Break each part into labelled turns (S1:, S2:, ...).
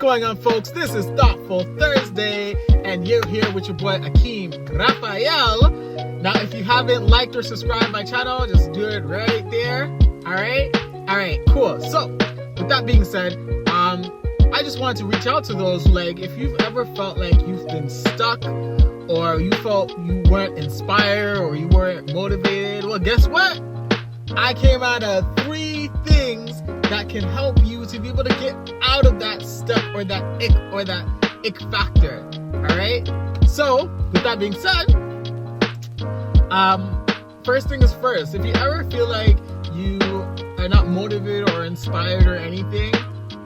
S1: going on, folks? This is Thoughtful Thursday, and you're here with your boy Akeem Raphael. Now, if you haven't liked or subscribed my channel, just do it right there. Alright, cool. So, with that being said, I just wanted to reach out to those, like, if you've ever felt like you've been stuck, or you felt you weren't inspired, or you weren't motivated, well, guess what? I came out of 3 things that can help you to be able to get out of that stuck or that ick factor. Alright? So, with that being said, first thing is first. If you ever feel like you are not motivated or inspired or anything,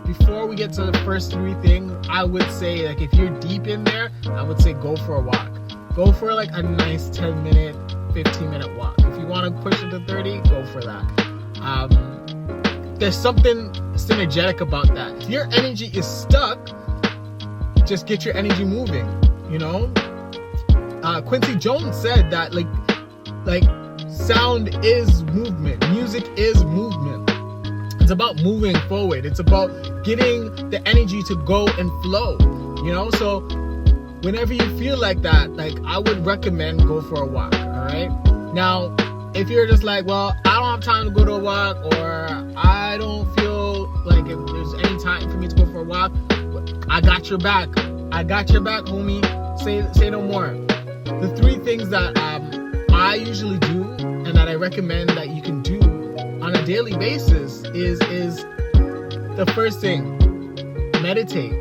S1: before we get to the first 3 things, I would say, like, if you're deep in there, I would say go for a walk. Go for like a nice 10-minute, 15-minute walk. If you want to push it to 30, go for that. There's something synergetic about that. If your energy is stuck, just get your energy moving, you know? Quincy Jones said that like sound is movement. Music is movement. It's about moving forward. It's about getting the energy to go and flow, you know? So whenever you feel like that, like, I would recommend go for a walk, all right? Now, if you're just like, well, I don't have time to go to a walk, or I don't feel like if there's any time for me to go for a walk, I got your back. I got your back, homie. Say no more. The 3 things that I usually do and that I recommend that you can do on a daily basis is the first thing, meditate.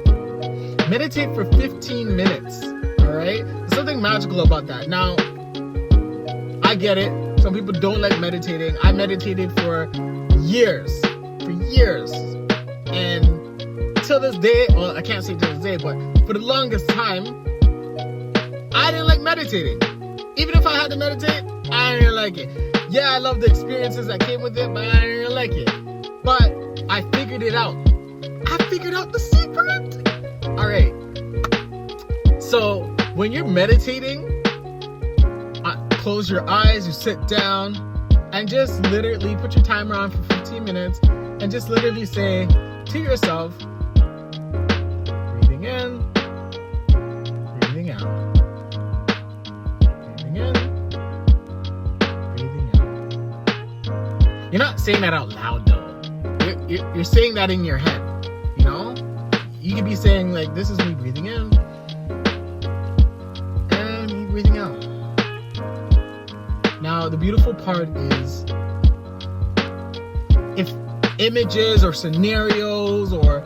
S1: Meditate for 15 minutes, all right? There's something magical about that. Now, I get it. Some people don't like meditating. I meditated for years. And till this day, well, I can't say till this day, but for the longest time, I didn't like meditating. Even if I had to meditate, I didn't like it. Yeah, I love the experiences that came with it, but I didn't like it. But I figured it out. I figured out the secret. All right. So when you're meditating, close your eyes, you sit down, and just literally put your timer on for 15 minutes and just literally say to yourself, breathing in, breathing out, breathing in, breathing out. You're not saying that out loud, though. You're saying that in your head, you know? You could be saying, like, this is me breathing in and me breathing out. Now, the beautiful part is, if images or scenarios or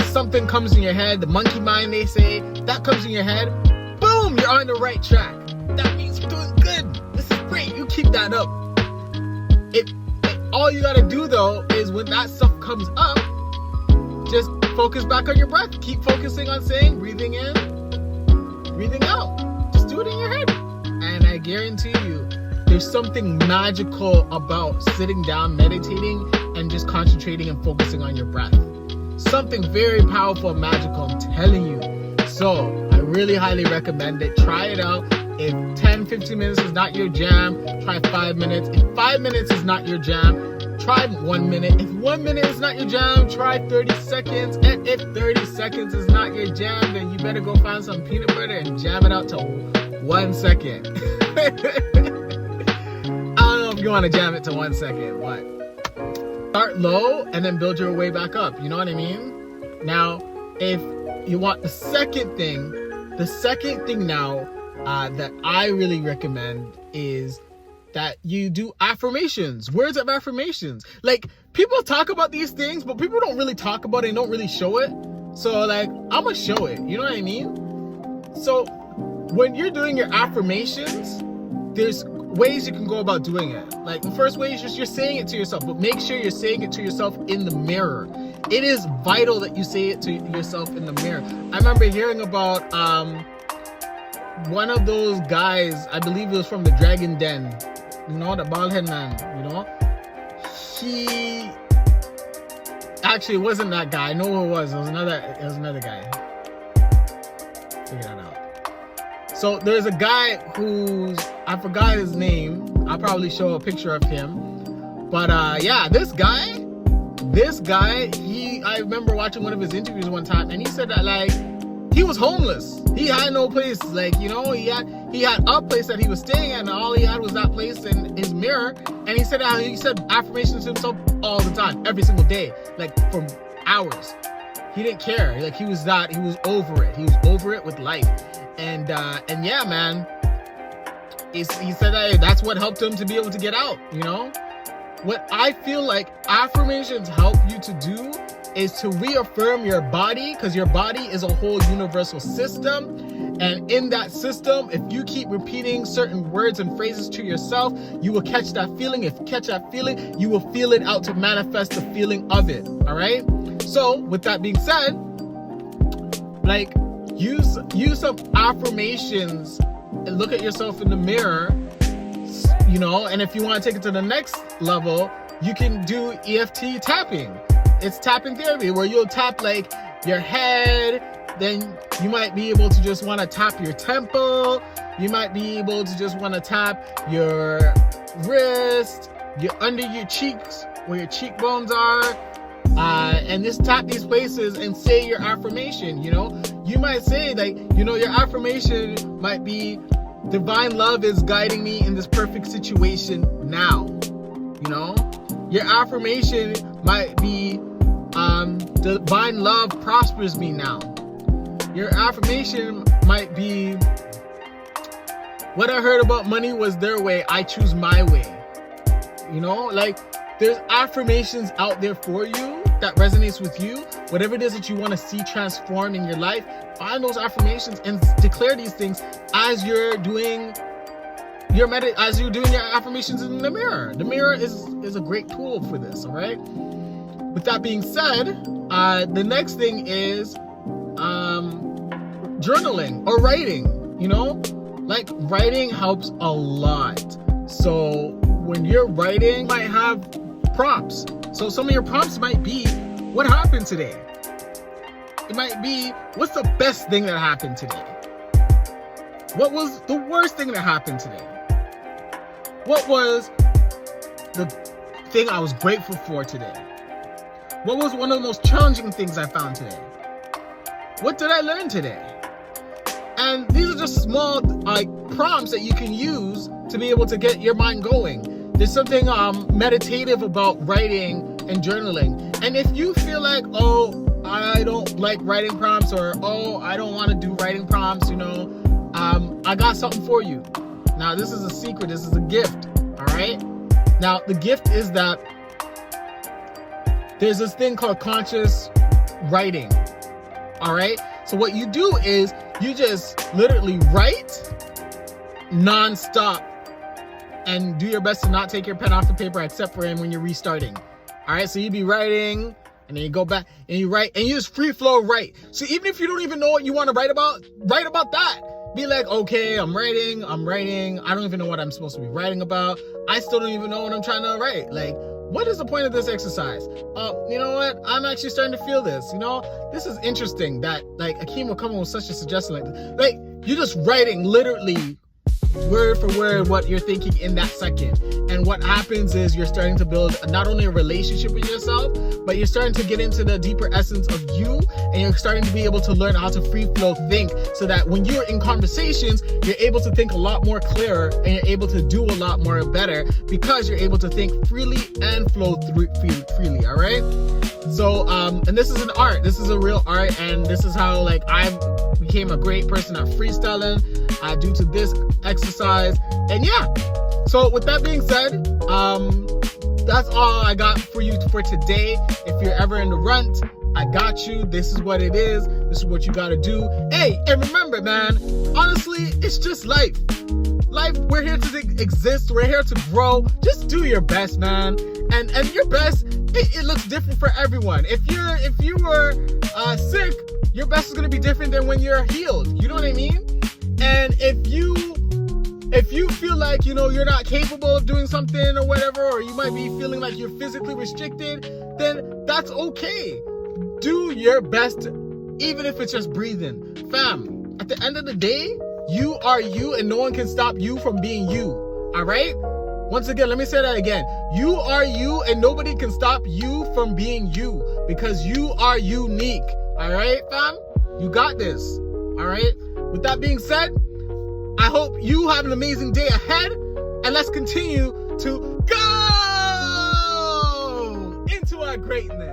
S1: something comes in your head, the monkey mind, they say, that comes in your head, boom, you're on the right track. That means you're doing good. This is great. You keep that up. All you gotta do, though, is when that stuff comes up, just focus back on your breath. Keep focusing on saying, breathing in, breathing out. Just do it in your head. And I guarantee you, there's something magical about sitting down, meditating, and just concentrating and focusing on your breath. Something very powerful and magical, I'm telling you. So, I really highly recommend it. Try it out. If 10-15 minutes is not your jam, try 5 minutes. If 5 minutes is not your jam, try 1 minute. If 1 minute is not your jam, try 30 seconds. And if 30 seconds is not your jam, then you better go find some peanut butter and jam it out to 1 second. You want to jam it to 1 second, what? Start low and then build your way back up, you know what I mean? Now, if you want the second thing now that I really recommend is that you do affirmations, words of affirmations. Like, people talk about these things, but people don't really talk about it and don't really show it. So, like, I'm gonna show it, you know what I mean? So, when you're doing your affirmations, there's ways you can go about doing it. Like, the first way is just you're saying it to yourself, but make sure you're saying it to yourself in the mirror. It is vital that you say it to yourself in the mirror. I remember hearing about one of those guys, I believe it was from the Dragon Den, you know, the bald head man, you know. He actually, it wasn't that guy. I know who it was. It was another guy. Figure that out. So there's a guy who's, I forgot his name. I'll probably show a picture of him. But yeah, this guy this guy, I remember watching one of his interviews one time, and he said that like he was homeless. He had no place, like, you know, he had a place that he was staying at, and all he had was that place in his mirror. And he said affirmations to himself all the time, every single day, like for hours. He didn't care. Like he was over it. He was over it with life. And yeah, man. He said that that's what helped him to be able to get out, you know? What I feel like affirmations help you to do is to reaffirm your body, because your body is a whole universal system. And in that system, if you keep repeating certain words and phrases to yourself, you will catch that feeling. If you catch that feeling, you will feel it out to manifest the feeling of it. All right? So with that being said, like use some affirmations and look at yourself in the mirror, you know, and if you want to take it to the next level, you can do EFT tapping. It's tapping therapy, where you'll tap like your head, then you might be able to just want to tap your temple, you might be able to just want to tap your wrist, under your cheeks, where your cheekbones are, and just tap these places and say your affirmation. You know, you might say like, you know, your affirmation might be, divine love is guiding me in this perfect situation now. You know, your affirmation might be, divine love prospers me now. Your affirmation might be, what I heard about money was their way, I choose my way. You know, like there's affirmations out there for you that resonates with you. Whatever it is that you want to see transform in your life, find those affirmations and declare these things as you're doing your affirmations in the mirror. The mirror is a great tool for this, all right? With that being said, the next thing is journaling or writing. You know, like writing helps a lot. So when you're writing, you might have prompts. So some of your prompts might be, what happened today? It might be, what's the best thing that happened today? What was the worst thing that happened today? What was the thing I was grateful for today? What was one of the most challenging things I found today? What did I learn today? And these are just small prompts that you can use to be able to get your mind going. There's something meditative about writing and journaling. And if you feel like, oh, I don't like writing prompts, or oh, I don't want to do writing prompts, you know, I got something for you. Now, this is a secret. This is a gift. All right. Now, the gift is that there's this thing called conscious writing. All right. So what you do is you just literally write nonstop and do your best to not take your pen off the paper except for when you're restarting. All right. So you'd be writing, and then you go back and you write, and you just free flow write. So even if you don't even know what you want to write about that. Be like, okay, I'm writing. I don't even know what I'm supposed to be writing about. I still don't even know what I'm trying to write. Like, what is the point of this exercise? You know what? I'm actually starting to feel this. You know, this is interesting that like Akeem will come up with such a suggestion like this. Like, you're just writing literally word for word what you're thinking in that second. And what happens is you're starting to build not only a relationship with yourself, but you're starting to get into the deeper essence of you, and you're starting to be able to learn how to free flow think, so that when you're in conversations, you're able to think a lot more clearer, and you're able to do a lot more better, because you're able to think freely and flow freely. All right. So, and this is an art. This is a real art, and this is how like I became a great person at freestyling due to this exercise. And yeah. So with that being said, that's all I got for you for today. If you're ever in the runt, I got you. This is what it is. This is what you got to do. Hey, and remember, man, honestly, it's just life. Life, we're here to exist. We're here to grow. Just do your best, man. And your best, it looks different for everyone. If you were sick, your best is going to be different than when you're healed. You know what I mean? And if you feel like, you know, you're not capable of doing something or whatever, or you might be feeling like you're physically restricted, then that's okay. Do your best, even if it's just breathing. Fam, at the end of the day, you are you, and no one can stop you from being you. All right? Once again, let me say that again. You are you, and nobody can stop you from being you, because you are unique. All right, fam? You got this. All right? With that being said, I hope you have an amazing day ahead, and let's continue to go into our greatness.